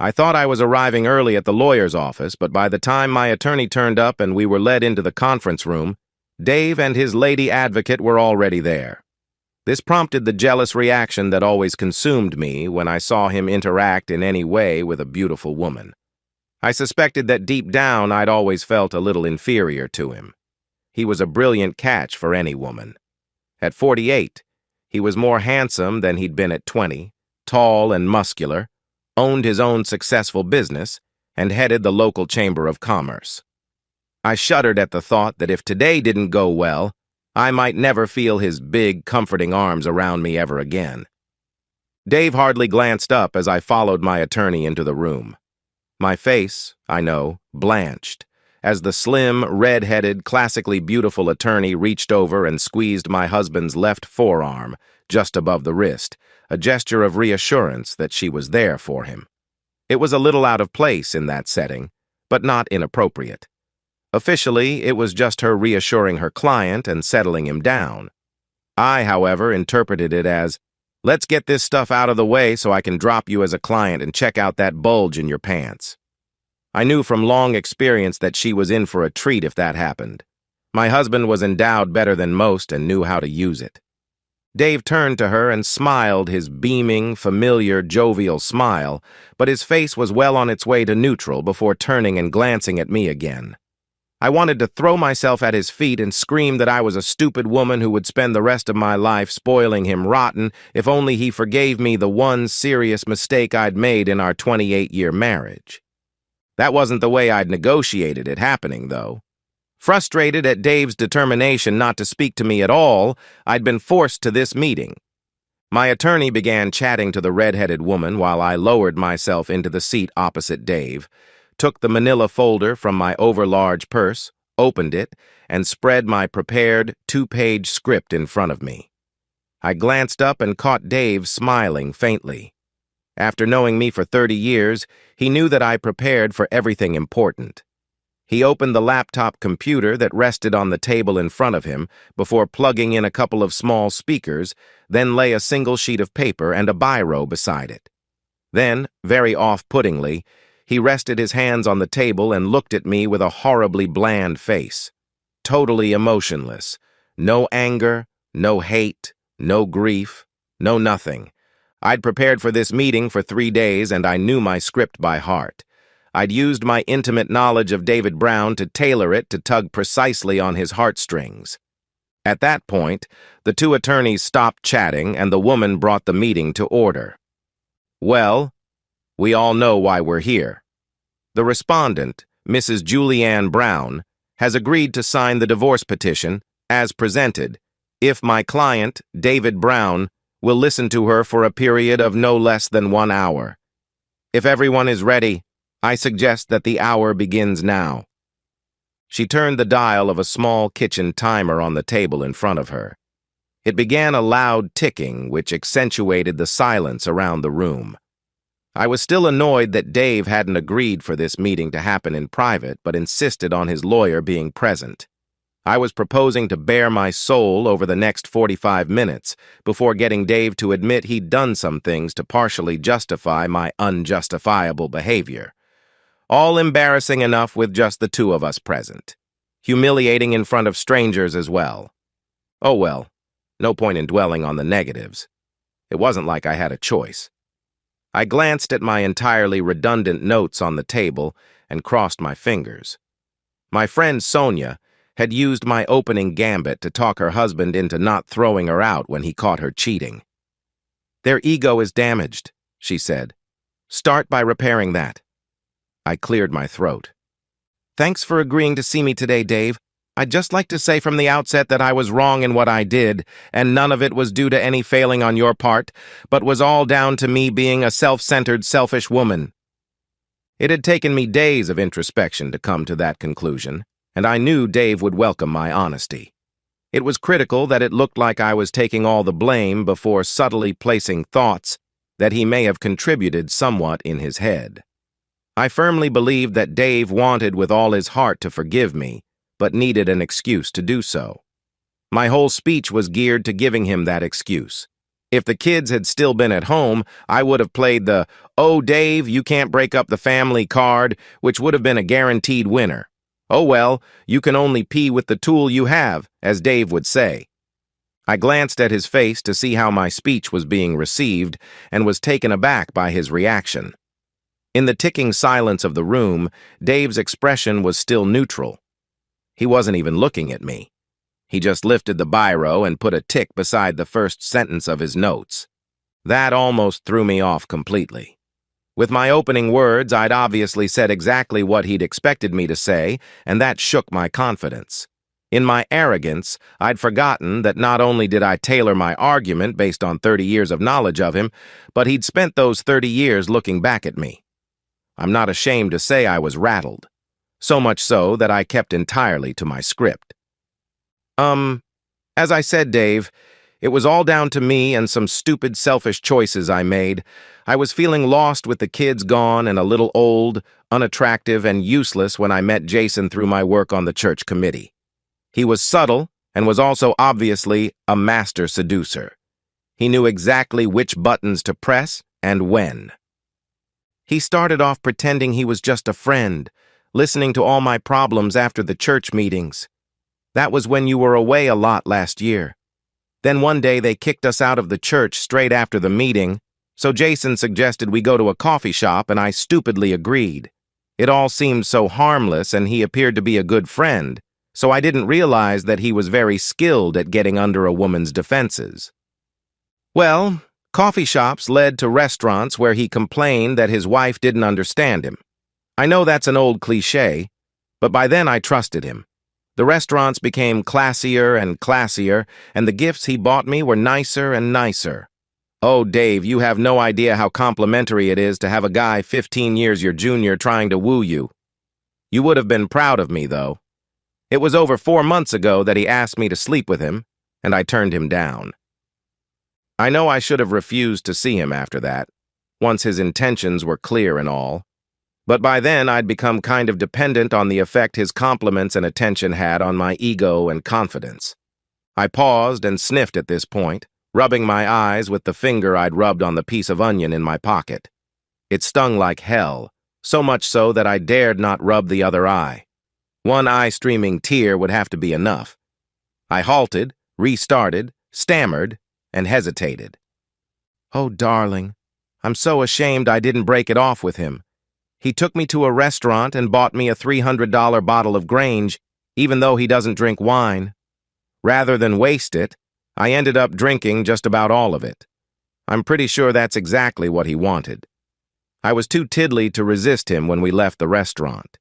I thought I was arriving early at the lawyer's office, but by the time my attorney turned up and we were led into the conference room, Dave and his lady advocate were already there. This prompted the jealous reaction that always consumed me when I saw him interact in any way with a beautiful woman. I suspected that deep down I'd always felt a little inferior to him. He was a brilliant catch for any woman. At 48, he was more handsome than he'd been at 20, tall and muscular, owned his own successful business, and headed the local chamber of commerce. I shuddered at the thought that if today didn't go well, I might never feel his big, comforting arms around me ever again. Dave hardly glanced up as I followed my attorney into the room. My face, I know, blanched, as the slim, red-headed, classically beautiful attorney reached over and squeezed my husband's left forearm, just above the wrist, a gesture of reassurance that she was there for him. It was a little out of place in that setting, but not inappropriate. Officially, it was just her reassuring her client and settling him down. I, however, interpreted it as, "Let's get this stuff out of the way so I can drop you as a client and check out that bulge in your pants." I knew from long experience that she was in for a treat if that happened. My husband was endowed better than most and knew how to use it. Dave turned to her and smiled his beaming, familiar, jovial smile, but his face was well on its way to neutral before turning and glancing at me again. I wanted to throw myself at his feet and scream that I was a stupid woman who would spend the rest of my life spoiling him rotten if only he forgave me the one serious mistake I'd made in our 28-year marriage. That wasn't the way I'd negotiated it happening, though. Frustrated at Dave's determination not to speak to me at all, I'd been forced to this meeting. My attorney began chatting to the red-headed woman while I lowered myself into the seat opposite Dave, took the manila folder from my overlarge purse, opened it, and spread my prepared two-page script in front of me. I glanced up and caught Dave smiling faintly. After knowing me for 30 years, he knew that I prepared for everything important. He opened the laptop computer that rested on the table in front of him before plugging in a couple of small speakers, then lay a single sheet of paper and a biro beside it. Then, very off-puttingly, he rested his hands on the table and looked at me with a horribly bland face. Totally emotionless. No anger, no hate, no grief, no nothing. I'd prepared for this meeting for 3 days and I knew my script by heart. I'd used my intimate knowledge of David Brown to tailor it to tug precisely on his heartstrings. At that point, the two attorneys stopped chatting and the woman brought the meeting to order. "Well, we all know why we're here. The respondent, Mrs. Julianne Brown, has agreed to sign the divorce petition, as presented, if my client, David Brown, will listen to her for a period of no less than 1 hour. If everyone is ready, I suggest that the hour begins now." She turned the dial of a small kitchen timer on the table in front of her. It began a loud ticking, which accentuated the silence around the room. I was still annoyed that Dave hadn't agreed for this meeting to happen in private, but insisted on his lawyer being present. I was proposing to bare my soul over the next 45 minutes before getting Dave to admit he'd done some things to partially justify my unjustifiable behavior. All embarrassing enough with just the two of us present. Humiliating in front of strangers as well. Oh well, no point in dwelling on the negatives. It wasn't like I had a choice. I glanced at my entirely redundant notes on the table and crossed my fingers. My friend Sonia had used my opening gambit to talk her husband into not throwing her out when he caught her cheating. "Their ego is damaged," she said. "Start by repairing that." I cleared my throat. "Thanks for agreeing to see me today, Dave. I'd just like to say from the outset that I was wrong in what I did, and none of it was due to any failing on your part, but was all down to me being a self-centered, selfish woman." It had taken me days of introspection to come to that conclusion, and I knew Dave would welcome my honesty. It was critical that it looked like I was taking all the blame before subtly placing thoughts that he may have contributed somewhat in his head. I firmly believed that Dave wanted with all his heart to forgive me, but needed an excuse to do so. My whole speech was geared to giving him that excuse. If the kids had still been at home, I would have played the, "Oh, Dave, you can't break up the family" card, which would have been a guaranteed winner. Oh well, you can only pee with the tool you have, as Dave would say. I glanced at his face to see how my speech was being received and was taken aback by his reaction. In the ticking silence of the room, Dave's expression was still neutral. He wasn't even looking at me. He just lifted the biro and put a tick beside the first sentence of his notes. That almost threw me off completely. With my opening words, I'd obviously said exactly what he'd expected me to say, and that shook my confidence. In my arrogance, I'd forgotten that not only did I tailor my argument based on 30 years of knowledge of him, but he'd spent those 30 years looking back at me. I'm not ashamed to say I was rattled, so much so that I kept entirely to my script. As I said, Dave, it was all down to me and some stupid, selfish choices I made. I was feeling lost with the kids gone and a little old, unattractive, and useless when I met Jason through my work on the church committee. He was subtle and was also obviously a master seducer. He knew exactly which buttons to press and when. He started off pretending he was just a friend, listening to all my problems after the church meetings. That was when you were away a lot last year. Then one day they kicked us out of the church straight after the meeting, so Jason suggested we go to a coffee shop and I stupidly agreed. It all seemed so harmless and he appeared to be a good friend, so I didn't realize that he was very skilled at getting under a woman's defenses. Well, coffee shops led to restaurants where he complained that his wife didn't understand him. I know that's an old cliché, but by then I trusted him. The restaurants became classier and classier, and the gifts he bought me were nicer and nicer. Oh, Dave, you have no idea how complimentary it is to have a guy 15 years your junior trying to woo you. You would have been proud of me, though. It was over 4 months ago that he asked me to sleep with him, and I turned him down. I know I should have refused to see him after that, once his intentions were clear and all. But by then, I'd become kind of dependent on the effect his compliments and attention had on my ego and confidence. I paused and sniffed at this point, rubbing my eyes with the finger I'd rubbed on the piece of onion in my pocket. It stung like hell, so much so that I dared not rub the other eye. One eye-streaming tear would have to be enough. I halted, restarted, stammered, and hesitated. Oh, darling, I'm so ashamed I didn't break it off with him. He took me to a restaurant and bought me a $300 bottle of Grange, even though he doesn't drink wine. Rather than waste it, I ended up drinking just about all of it. I'm pretty sure that's exactly what he wanted. I was too tiddly to resist him when we left the restaurant.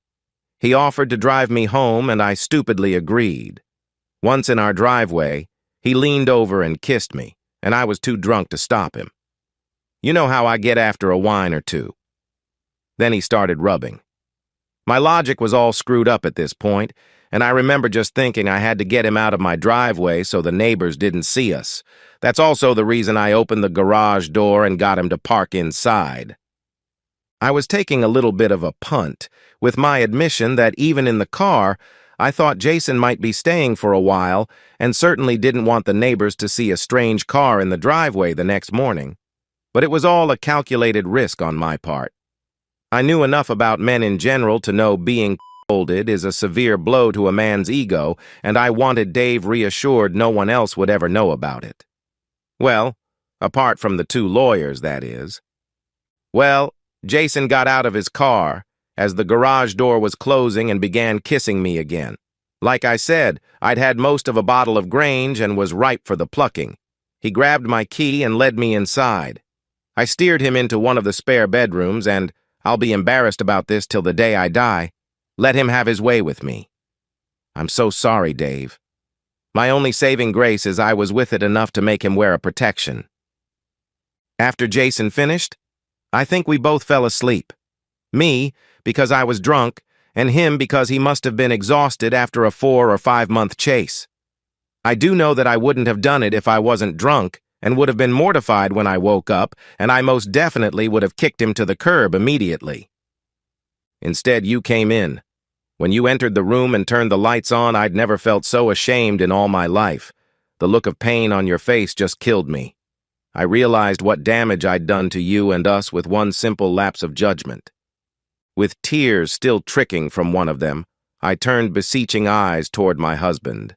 He offered to drive me home, and I stupidly agreed. Once in our driveway, he leaned over and kissed me, and I was too drunk to stop him. You know how I get after a wine or two. Then he started rubbing. My logic was all screwed up at this point, and I remember just thinking I had to get him out of my driveway so the neighbors didn't see us. That's also the reason I opened the garage door and got him to park inside. I was taking a little bit of a punt, with my admission that even in the car, I thought Jason might be staying for a while and certainly didn't want the neighbors to see a strange car in the driveway the next morning. But it was all a calculated risk on my part. I knew enough about men in general to know being scolded is a severe blow to a man's ego, and I wanted Dave reassured no one else would ever know about it. Well, apart from the 2 lawyers, that is. Well, Jason got out of his car as the garage door was closing and began kissing me again. Like I said, I'd had most of a bottle of Grange and was ripe for the plucking. He grabbed my key and led me inside. I steered him into one of the spare bedrooms and, I'll be embarrassed about this till the day I die, let him have his way with me. I'm so sorry, Dave. My only saving grace is I was with it enough to make him wear a protection. After Jason finished, I think we both fell asleep. Me, because I was drunk, and him because he must have been exhausted after a 4 or 5 month chase. I do know that I wouldn't have done it if I wasn't drunk, and would have been mortified when I woke up, and I most definitely would have kicked him to the curb immediately. Instead, you came in. When you entered the room and turned the lights on, I'd never felt so ashamed in all my life. The look of pain on your face just killed me. I realized what damage I'd done to you and us with one simple lapse of judgment. With tears still trickling from one of them, I turned beseeching eyes toward my husband.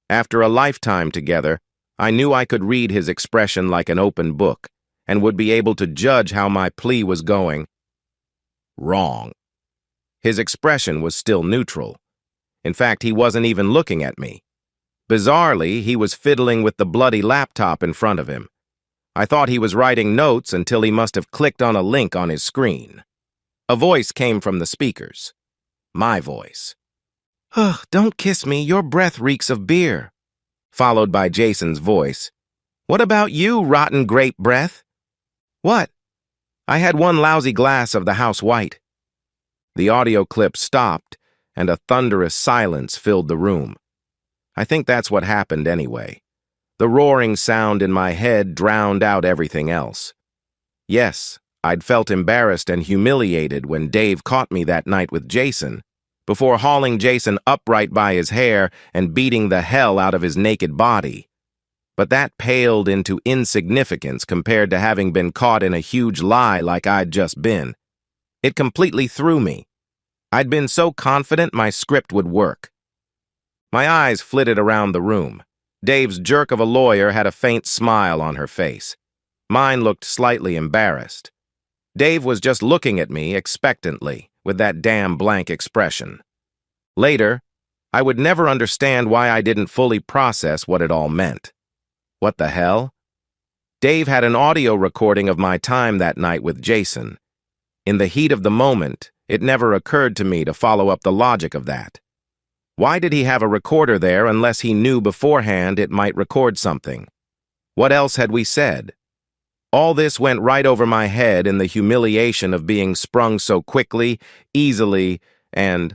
After a lifetime together, I knew I could read his expression like an open book and would be able to judge how my plea was going. Wrong. His expression was still neutral. In fact, he wasn't even looking at me. Bizarrely, he was fiddling with the bloody laptop in front of him. I thought he was writing notes until he must have clicked on a link on his screen. A voice came from the speakers. My voice. "Ugh, don't kiss me, your breath reeks of beer." Followed by Jason's voice. "What about you, rotten grape breath?" "What?" "I had one lousy glass of the house white." The audio clip stopped, and a thunderous silence filled the room. I think that's what happened anyway. The roaring sound in my head drowned out everything else. Yes, I'd felt embarrassed and humiliated when Dave caught me that night with Jason, before hauling Jason upright by his hair and beating the hell out of his naked body. But that paled into insignificance compared to having been caught in a huge lie like I'd just been. It completely threw me. I'd been so confident my script would work. My eyes flitted around the room. Dave's jerk of a lawyer had a faint smile on her face. Mine looked slightly embarrassed. Dave was just looking at me expectantly, with that damn blank expression. Later, I would never understand why I didn't fully process what it all meant. What the hell? Dave had an audio recording of my time that night with Jason. In the heat of the moment, it never occurred to me to follow up the logic of that. Why did he have a recorder there unless he knew beforehand it might record something? What else had we said? All this went right over my head in the humiliation of being sprung so quickly, easily, and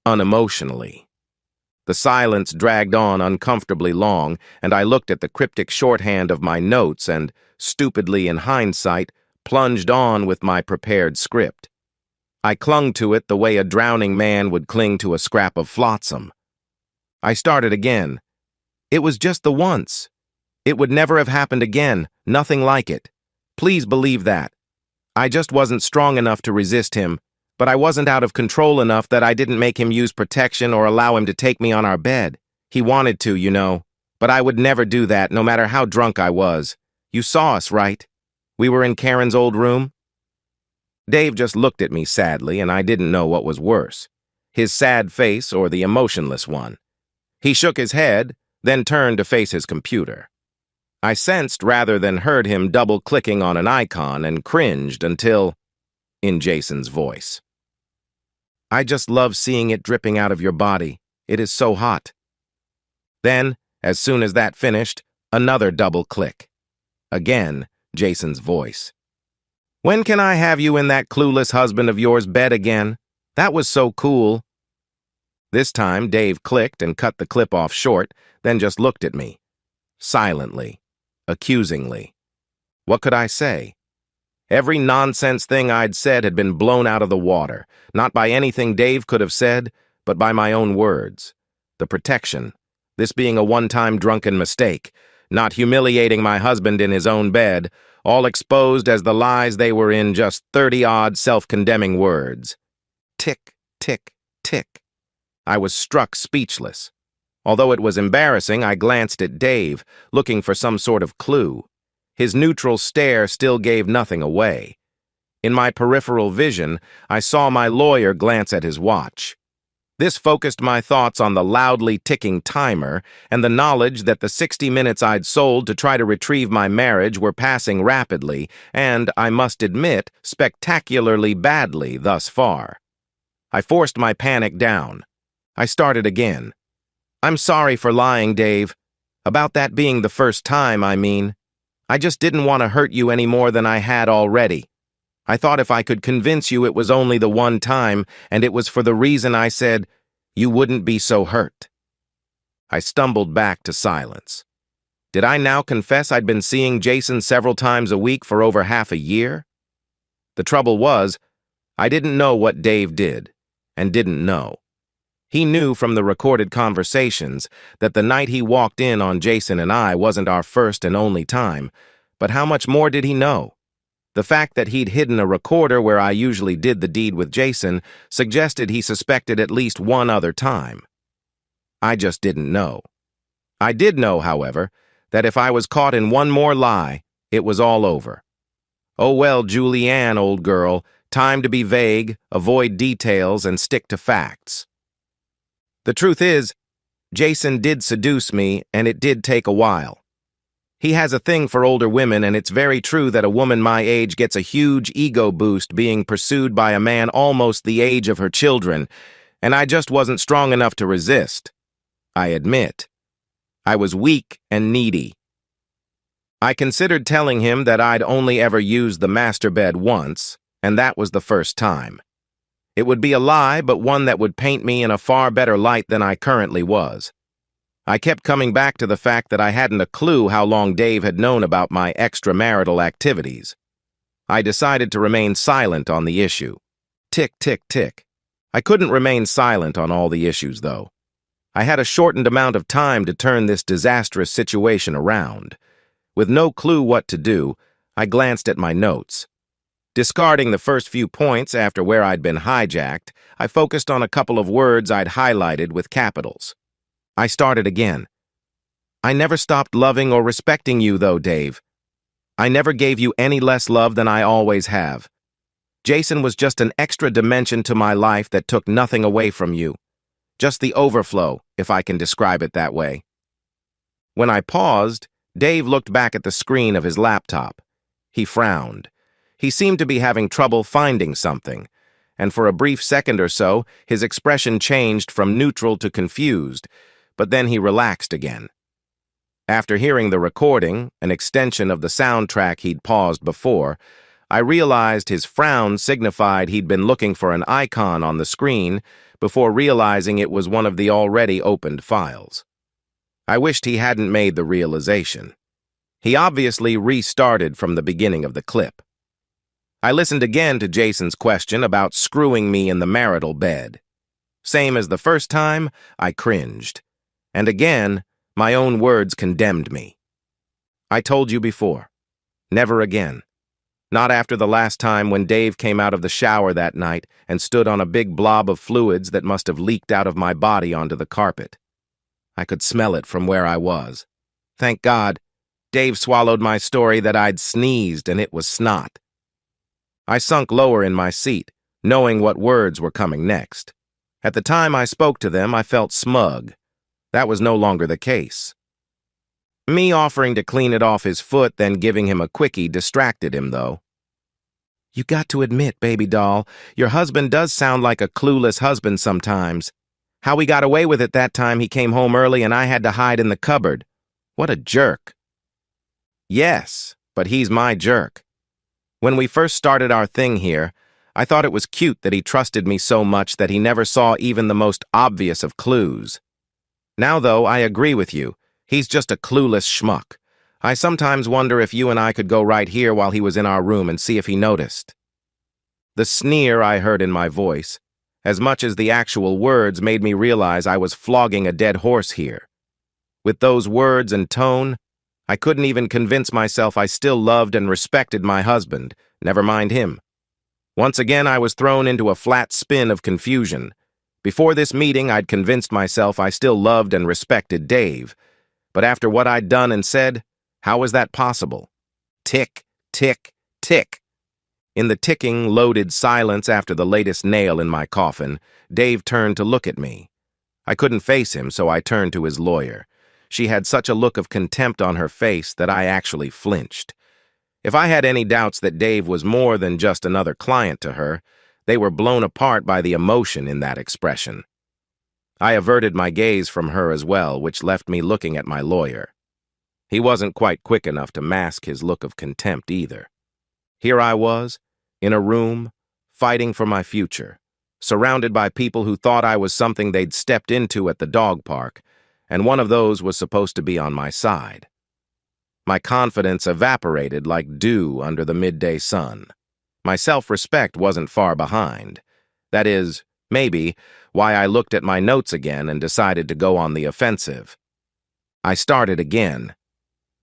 unemotionally. The silence dragged on uncomfortably long, and I looked at the cryptic shorthand of my notes and, stupidly in hindsight, plunged on with my prepared script. I clung to it the way a drowning man would cling to a scrap of flotsam. I started again. It was just the once. It would never have happened again, nothing like it. Please believe that. I just wasn't strong enough to resist him, but I wasn't out of control enough that I didn't make him use protection or allow him to take me on our bed. He wanted to, you know, but I would never do that, no matter how drunk I was. You saw us, right? We were in Karen's old room. Dave just looked at me sadly, and I didn't know what was worse, his sad face or the emotionless one. He shook his head, then turned to face his computer. I sensed rather than heard him double-clicking on an icon and cringed until, in Jason's voice, "I just love seeing it dripping out of your body. It is so hot." Then, as soon as that finished, another double click. Again, Jason's voice. "When can I have you in that clueless husband of yours bed again? That was so cool." This time, Dave clicked and cut the clip off short, then just looked at me. Silently, accusingly. What could I say? Every nonsense thing I'd said had been blown out of the water, not by anything Dave could have said, but by my own words. The protection, this being a one-time drunken mistake, not humiliating my husband in his own bed, all exposed as the lies they were in just 30-odd self-condemning words. Tick, tick, tick. I was struck speechless. Although it was embarrassing, I glanced at Dave, looking for some sort of clue. His neutral stare still gave nothing away. In my peripheral vision, I saw my lawyer glance at his watch. This focused my thoughts on the loudly ticking timer and the knowledge that the 60 minutes I'd sold to try to retrieve my marriage were passing rapidly and, I must admit, spectacularly badly thus far. I forced my panic down. I started again. "I'm sorry for lying, Dave. About that being the first time, I mean. I just didn't want to hurt you any more than I had already. I thought if I could convince you it was only the one time, and it was for the reason I said, you wouldn't be so hurt." I stumbled back to silence. Did I now confess I'd been seeing Jason several times a week for over half a year? The trouble was, I didn't know what Dave did, and didn't know. He knew from the recorded conversations that the night he walked in on Jason and I wasn't our first and only time, But how much more did he know? The fact that he'd hidden a recorder where I usually did the deed with Jason suggested he suspected at least one other time. I just didn't know. I did know, however, that if I was caught in one more lie, it was all over. Oh well, Julianne, old girl, time to be vague, avoid details, and stick to facts. The truth is, Jason did seduce me, and it did take a while. He has a thing for older women, and it's very true that a woman my age gets a huge ego boost being pursued by a man almost the age of her children, and I just wasn't strong enough to resist. I admit. I was weak and needy. I considered telling him that I'd only ever used the master bed once, and that was the first time. It would be a lie, but one that would paint me in a far better light than I currently was. I kept coming back to the fact that I hadn't a clue how long Dave had known about my extramarital activities. I decided to remain silent on the issue. Tick, tick, tick. I couldn't remain silent on all the issues, though. I had a shortened amount of time to turn this disastrous situation around. With no clue what to do, I glanced at my notes. Discarding the first few points after where I'd been hijacked, I focused on a couple of words I'd highlighted with capitals. I started again. I never stopped loving or respecting you, though, Dave. I never gave you any less love than I always have. Jason was just an extra dimension to my life that took nothing away from you. Just the overflow, if I can describe it that way. When I paused, Dave looked back at the screen of his laptop. He frowned. He seemed to be having trouble finding something, and for a brief second or so, his expression changed from neutral to confused, but then he relaxed again. After hearing the recording, an extension of the soundtrack he'd paused before, I realized his frown signified he'd been looking for an icon on the screen before realizing it was one of the already opened files. I wished he hadn't made the realization. He obviously restarted from the beginning of the clip. I listened again to Jason's question about screwing me in the marital bed. Same as the first time, I cringed. And again, my own words condemned me. I told you before. Never again. Not after the last time when Dave came out of the shower that night and stood on a big blob of fluids that must have leaked out of my body onto the carpet. I could smell it from where I was. Thank God, Dave swallowed my story that I'd sneezed and it was snot. I sunk lower in my seat, knowing what words were coming next. At the time I spoke to them, I felt smug. That was no longer the case. Me offering to clean it off his foot, then giving him a quickie, distracted him, though. You got to admit, baby doll, your husband does sound like a clueless husband sometimes. How we got away with it that time he came home early and I had to hide in the cupboard. What a jerk. Yes, but he's my jerk. When we first started our thing here, I thought it was cute that he trusted me so much that he never saw even the most obvious of clues. Now, though, I agree with you. He's just a clueless schmuck. I sometimes wonder if you and I could go right here while he was in our room and see if he noticed. The sneer I heard in my voice, as much as the actual words, made me realize I was flogging a dead horse here. With those words and tone, I couldn't even convince myself I still loved and respected my husband, never mind him. Once again, I was thrown into a flat spin of confusion. Before this meeting, I'd convinced myself I still loved and respected Dave. But after what I'd done and said, how was that possible? Tick, tick, tick. In the ticking, loaded silence after the latest nail in my coffin, Dave turned to look at me. I couldn't face him, so I turned to his lawyer. She had such a look of contempt on her face that I actually flinched. If I had any doubts that Dave was more than just another client to her, they were blown apart by the emotion in that expression. I averted my gaze from her as well, which left me looking at my lawyer. He wasn't quite quick enough to mask his look of contempt either. Here I was, in a room, fighting for my future, surrounded by people who thought I was something they'd stepped into at the dog park, and one of those was supposed to be on my side. My confidence evaporated like dew under the midday sun. My self-respect wasn't far behind. That is, maybe, why I looked at my notes again and decided to go on the offensive. I started again.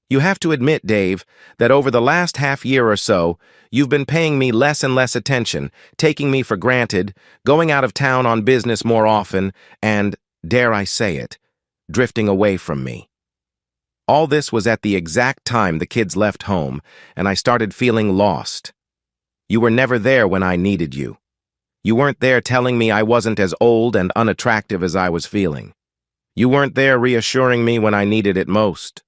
You have to admit, Dave, that over the last half year or so, you've been paying me less and less attention, taking me for granted, going out of town on business more often, and, dare I say it, drifting away from me. All this was at the exact time the kids left home, and I started feeling lost. You were never there when I needed you. You weren't there telling me I wasn't as old and unattractive as I was feeling. You weren't there reassuring me when I needed it most.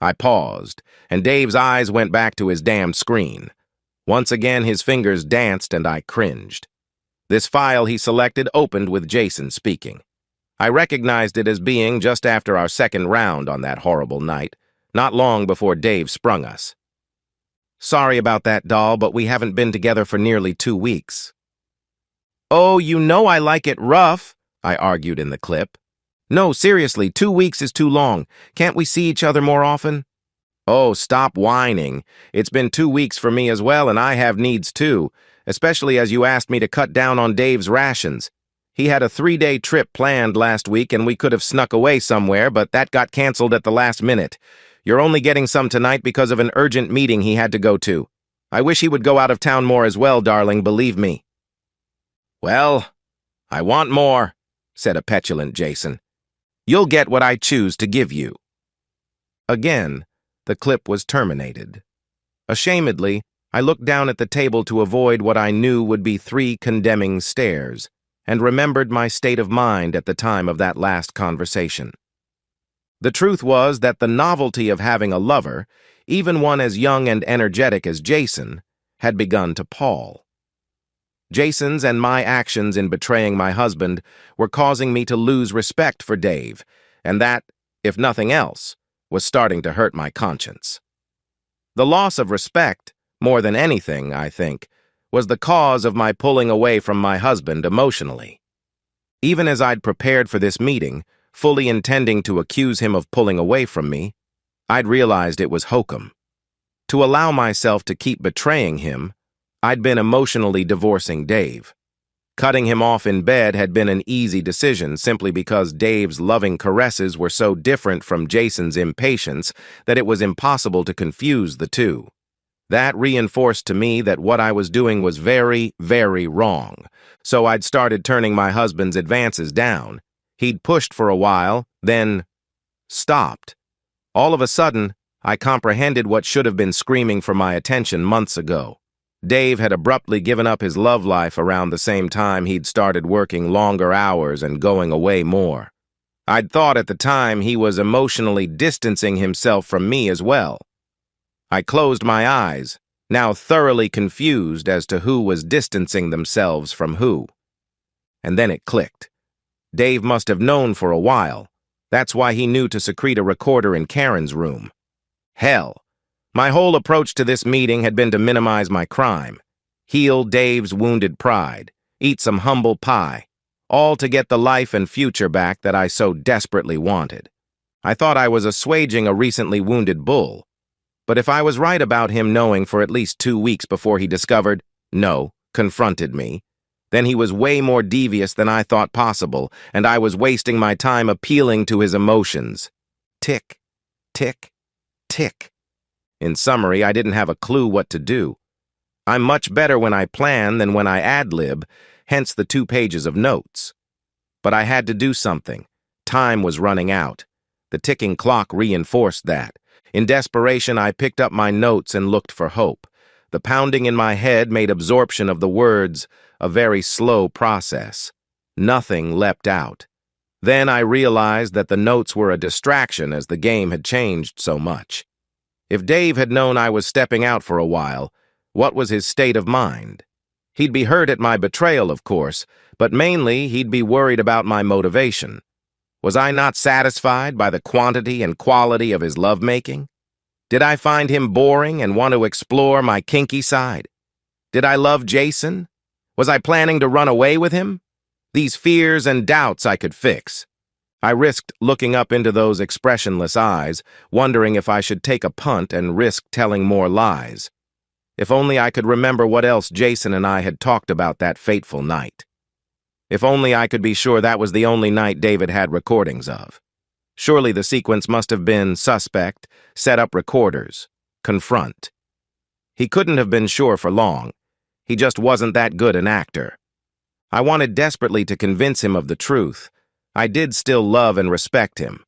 I paused, and Dave's eyes went back to his damn screen. Once again, his fingers danced, and I cringed. This file he selected opened with Jason speaking. I recognized it as being just after our second round on that horrible night, not long before Dave sprung us. Sorry about that, doll, but we haven't been together for nearly 2 weeks. Oh, you know I like it rough, I argued in the clip. No, seriously, 2 weeks is too long. Can't we see each other more often? Oh, stop whining. It's been 2 weeks for me as well, and I have needs too, especially as you asked me to cut down on Dave's rations. He had a 3-day trip planned last week, and we could have snuck away somewhere, but that got canceled at the last minute. You're only getting some tonight because of an urgent meeting he had to go to. I wish he would go out of town more as well, darling, believe me. Well, I want more, said a petulant Jason. You'll get what I choose to give you. Again, the clip was terminated. Ashamedly, I looked down at the table to avoid what I knew would be 3 condemning stares, and remembered my state of mind at the time of that last conversation. The truth was that the novelty of having a lover, even one as young and energetic as Jason, had begun to pall. Jason's and my actions in betraying my husband were causing me to lose respect for Dave, and that, if nothing else, was starting to hurt my conscience. The loss of respect, more than anything, I think, was the cause of my pulling away from my husband emotionally. Even as I'd prepared for this meeting, fully intending to accuse him of pulling away from me, I'd realized it was hokum. To allow myself to keep betraying him, I'd been emotionally divorcing Dave. Cutting him off in bed had been an easy decision simply because Dave's loving caresses were so different from Jason's impatience that it was impossible to confuse the two. That reinforced to me that what I was doing was very, very wrong, so I'd started turning my husband's advances down. He'd pushed for a while, then stopped. All of a sudden, I comprehended what should have been screaming for my attention months ago. Dave had abruptly given up his love life around the same time he'd started working longer hours and going away more. I'd thought at the time he was emotionally distancing himself from me as well. I closed my eyes, now thoroughly confused as to who was distancing themselves from who. And then it clicked. Dave must have known for a while. That's why he knew to secrete a recorder in Karen's room. Hell, my whole approach to this meeting had been to minimize my crime, heal Dave's wounded pride, eat some humble pie, all to get the life and future back that I so desperately wanted. I thought I was assuaging a recently wounded bull, but if I was right about him knowing for at least 2 weeks before he confronted me, then he was way more devious than I thought possible, and I was wasting my time appealing to his emotions. Tick, tick, tick. In summary, I didn't have a clue what to do. I'm much better when I plan than when I ad-lib, hence the 2 pages of notes. But I had to do something. Time was running out. The ticking clock reinforced that. In desperation, I picked up my notes and looked for hope. The pounding in my head made absorption of the words a very slow process. Nothing leapt out. Then I realized that the notes were a distraction as the game had changed so much. If Dave had known I was stepping out for a while, what was his state of mind? He'd be hurt at my betrayal, of course, but mainly he'd be worried about my motivation. Was I not satisfied by the quantity and quality of his lovemaking? Did I find him boring and want to explore my kinky side? Did I love Jason? Was I planning to run away with him? These fears and doubts I could fix. I risked looking up into those expressionless eyes, wondering if I should take a punt and risk telling more lies. If only I could remember what else Jason and I had talked about that fateful night. If only I could be sure that was the only night David had recordings of. Surely the sequence must have been suspect, set up recorders, confront. He couldn't have been sure for long. He just wasn't that good an actor. I wanted desperately to convince him of the truth. I did still love and respect him.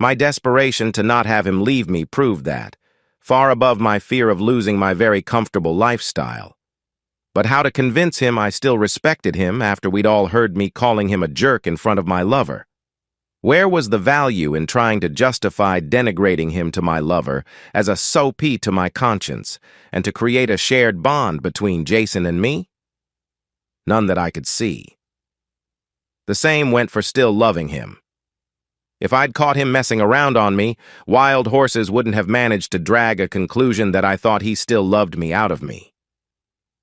My desperation to not have him leave me proved that, far above my fear of losing my very comfortable lifestyle. But how to convince him I still respected him after we'd all heard me calling him a jerk in front of my lover? Where was the value in trying to justify denigrating him to my lover as a soapy to my conscience and to create a shared bond between Jason and me? None that I could see. The same went for still loving him. If I'd caught him messing around on me, wild horses wouldn't have managed to drag a conclusion that I thought he still loved me out of me.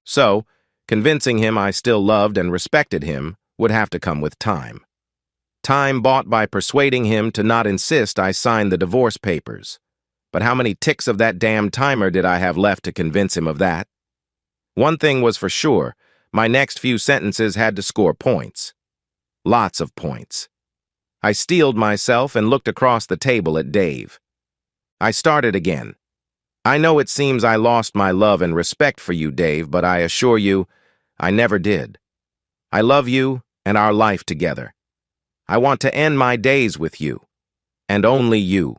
So, convincing him I still loved and respected him would have to come with time. Time bought by persuading him to not insist I sign the divorce papers. But how many ticks of that damn timer did I have left to convince him of that? One thing was for sure, my next few sentences had to score points. Lots of points. I steeled myself and looked across the table at Dave. I started again. I know it seems I lost my love and respect for you, Dave, but I assure you, I never did. I love you and our life together. I want to end my days with you, and only you.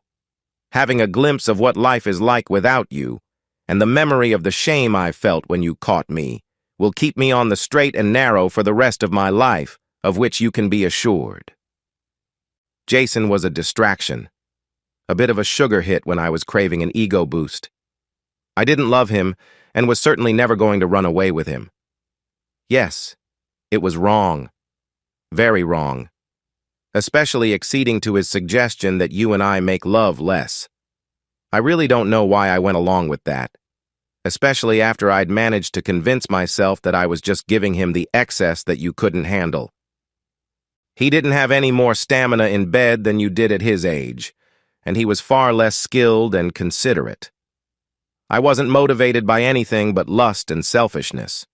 Having a glimpse of what life is like without you, and the memory of the shame I felt when you caught me, will keep me on the straight and narrow for the rest of my life, of which you can be assured. Jason was a distraction, a bit of a sugar hit when I was craving an ego boost. I didn't love him, and was certainly never going to run away with him. Yes, it was wrong. Very wrong. Especially acceding to his suggestion that you and I make love less. I really don't know why I went along with that, especially after I'd managed to convince myself that I was just giving him the excess that you couldn't handle. He didn't have any more stamina in bed than you did at his age, and he was far less skilled and considerate. I wasn't motivated by anything but lust and selfishness.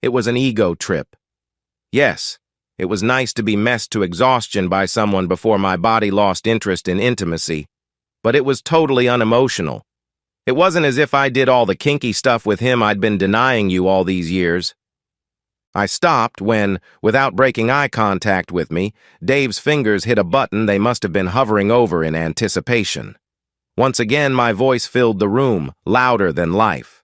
It was an ego trip. Yes, it was nice to be messed to exhaustion by someone before my body lost interest in intimacy, but it was totally unemotional. It wasn't as if I did all the kinky stuff with him I'd been denying you all these years. I stopped when, without breaking eye contact with me, Dave's fingers hit a button they must have been hovering over in anticipation. Once again, my voice filled the room, louder than life.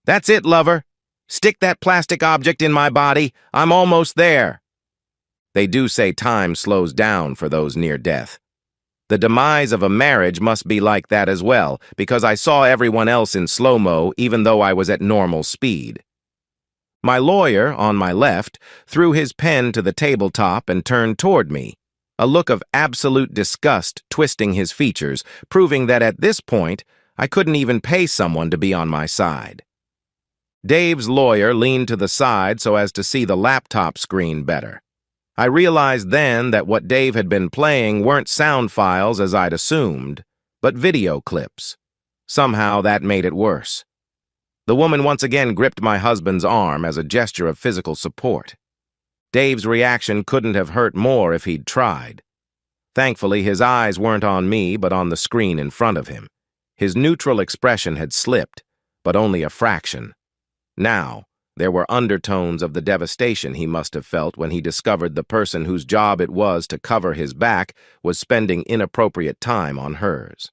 "That's it, lover. Stick that plastic object in my body. I'm almost there." They do say time slows down for those near death. The demise of a marriage must be like that as well, because I saw everyone else in slow-mo even though I was at normal speed. My lawyer, on my left, threw his pen to the tabletop and turned toward me, a look of absolute disgust twisting his features, proving that at this point I couldn't even pay someone to be on my side. Dave's lawyer leaned to the side so as to see the laptop screen better. I realized then that what Dave had been playing weren't sound files as I'd assumed, but video clips. Somehow that made it worse. The woman once again gripped my husband's arm as a gesture of physical support. Dave's reaction couldn't have hurt more if he'd tried. Thankfully, his eyes weren't on me but on the screen in front of him. His neutral expression had slipped, but only a fraction. Now, there were undertones of the devastation he must have felt when he discovered the person whose job it was to cover his back was spending inappropriate time on hers.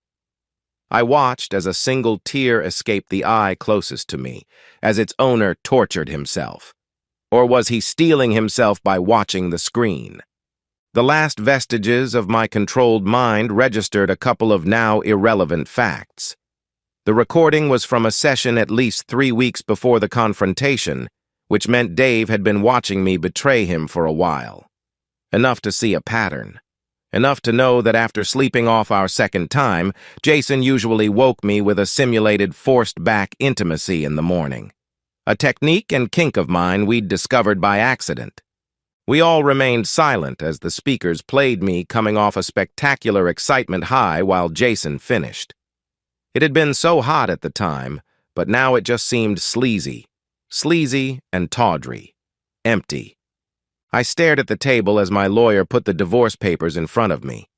I watched as a single tear escaped the eye closest to me, as its owner tortured himself. Or was he stealing himself by watching the screen? The last vestiges of my controlled mind registered a couple of now irrelevant facts. The recording was from a session at least 3 weeks before the confrontation, which meant Dave had been watching me betray him for a while. Enough to see a pattern. Enough to know that after sleeping off our second time, Jason usually woke me with a simulated forced-back intimacy in the morning. A technique and kink of mine we'd discovered by accident. We all remained silent as the speakers played me coming off a spectacular excitement high while Jason finished. It had been so hot at the time, but now it just seemed sleazy. Sleazy and tawdry. Empty. I stared at the table as my lawyer put the divorce papers in front of me.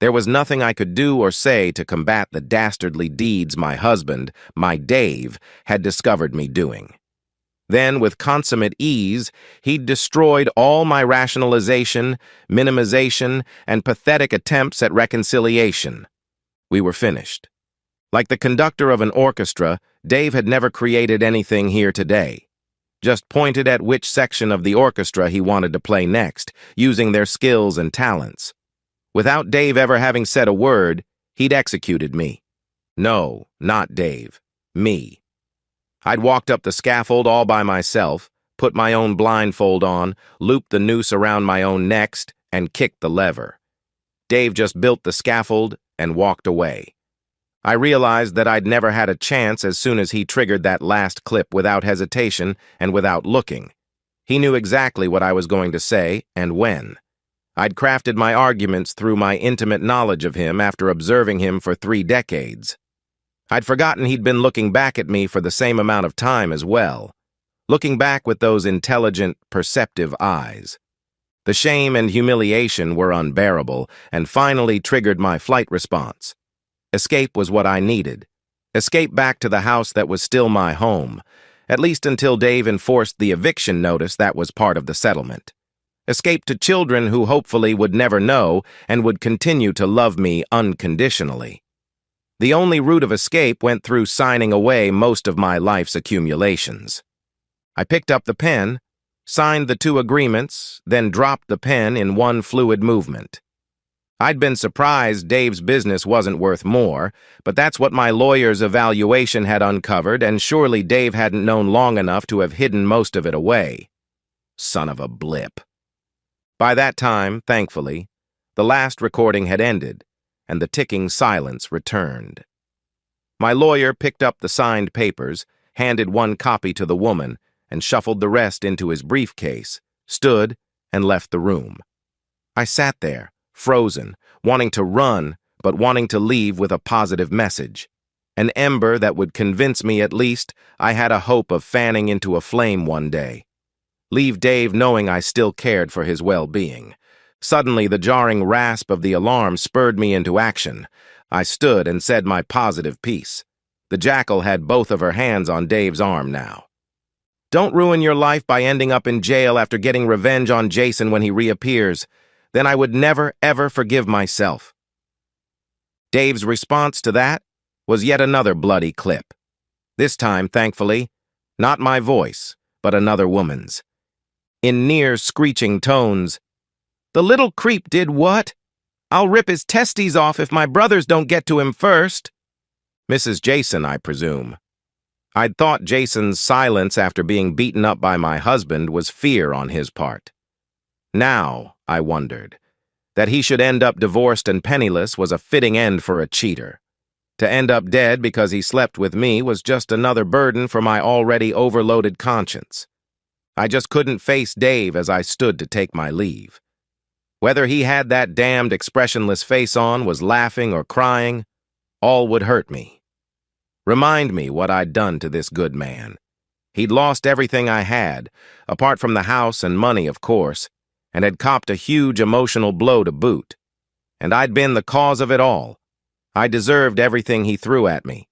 There was nothing I could do or say to combat the dastardly deeds my husband, my Dave, had discovered me doing. Then, with consummate ease, he'd destroyed all my rationalization, minimization, and pathetic attempts at reconciliation. We were finished. Like the conductor of an orchestra, Dave had never created anything here today. Just pointed at which section of the orchestra he wanted to play next, using their skills and talents. Without Dave ever having said a word, he'd executed me. No, not Dave. Me. I'd walked up the scaffold all by myself, put my own blindfold on, looped the noose around my own neck, and kicked the lever. Dave just built the scaffold and walked away. I realized that I'd never had a chance as soon as he triggered that last clip without hesitation and without looking. He knew exactly what I was going to say and when. I'd crafted my arguments through my intimate knowledge of him after observing him for 3 decades. I'd forgotten he'd been looking back at me for the same amount of time as well, looking back with those intelligent, perceptive eyes. The shame and humiliation were unbearable and finally triggered my flight response. Escape was what I needed. Escape back to the house that was still my home, at least until Dave enforced the eviction notice that was part of the settlement. Escape to children who hopefully would never know and would continue to love me unconditionally. The only route of escape went through signing away most of my life's accumulations. I picked up the pen, signed the 2 agreements, then dropped the pen in one fluid movement. I'd been surprised Dave's business wasn't worth more, but that's what my lawyer's evaluation had uncovered, and surely Dave hadn't known long enough to have hidden most of it away. Son of a blip. By that time, thankfully, the last recording had ended, and the ticking silence returned. My lawyer picked up the signed papers, handed one copy to the woman, and shuffled the rest into his briefcase, stood, and left the room. I sat there, frozen, wanting to run, but wanting to leave with a positive message. An ember that would convince me at least I had a hope of fanning into a flame one day. Leave Dave knowing I still cared for his well-being. Suddenly, the jarring rasp of the alarm spurred me into action. I stood and said my positive piece. The jackal had both of her hands on Dave's arm now. Don't ruin your life by ending up in jail after getting revenge on Jason when he reappears. Then I would never, ever forgive myself. Dave's response to that was yet another bloody clip. This time, thankfully, not my voice, but another woman's. In near screeching tones, "The little creep did what? I'll rip his testes off if my brothers don't get to him first." Mrs. Jason, I presume. I'd thought Jason's silence after being beaten up by my husband was fear on his part. Now, I wondered, that he should end up divorced and penniless was a fitting end for a cheater. To end up dead because he slept with me was just another burden for my already overloaded conscience. I just couldn't face Dave as I stood to take my leave. Whether he had that damned expressionless face on, was laughing or crying, all would hurt me. Remind me what I'd done to this good man. He'd lost everything I had, apart from the house and money, of course, and had copped a huge emotional blow to boot. And I'd been the cause of it all. I deserved everything he threw at me.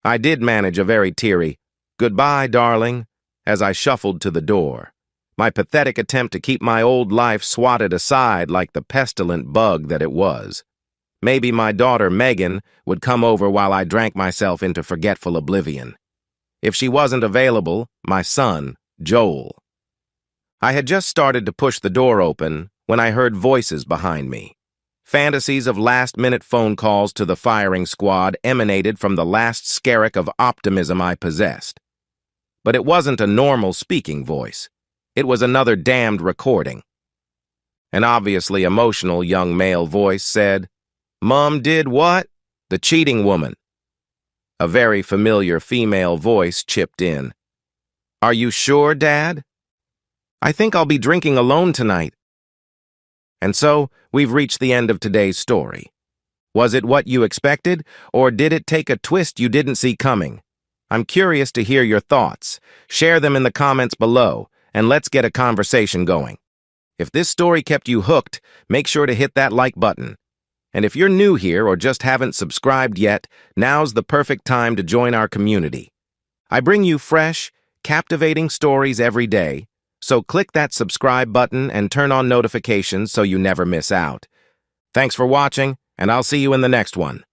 I did manage a very teary, "Goodbye, darling," as I shuffled to the door. My pathetic attempt to keep my old life swatted aside like the pestilent bug that it was. Maybe my daughter, Megan, would come over while I drank myself into forgetful oblivion. If she wasn't available, my son, Joel. I had just started to push the door open when I heard voices behind me. Fantasies of last-minute phone calls to the firing squad emanated from the last skerrick of optimism I possessed. But it wasn't a normal speaking voice. It was another damned recording. An obviously emotional young male voice said, "Mom did what?" "The cheating woman." A very familiar female voice chipped in. "Are you sure, Dad?" "I think I'll be drinking alone tonight." And so, we've reached the end of today's story. Was it what you expected, or did it take a twist you didn't see coming? I'm curious to hear your thoughts. Share them in the comments below, and let's get a conversation going. If this story kept you hooked, make sure to hit that like button. And if you're new here or just haven't subscribed yet, now's the perfect time to join our community. I bring you fresh, captivating stories every day, so click that subscribe button and turn on notifications so you never miss out. Thanks for watching, and I'll see you in the next one.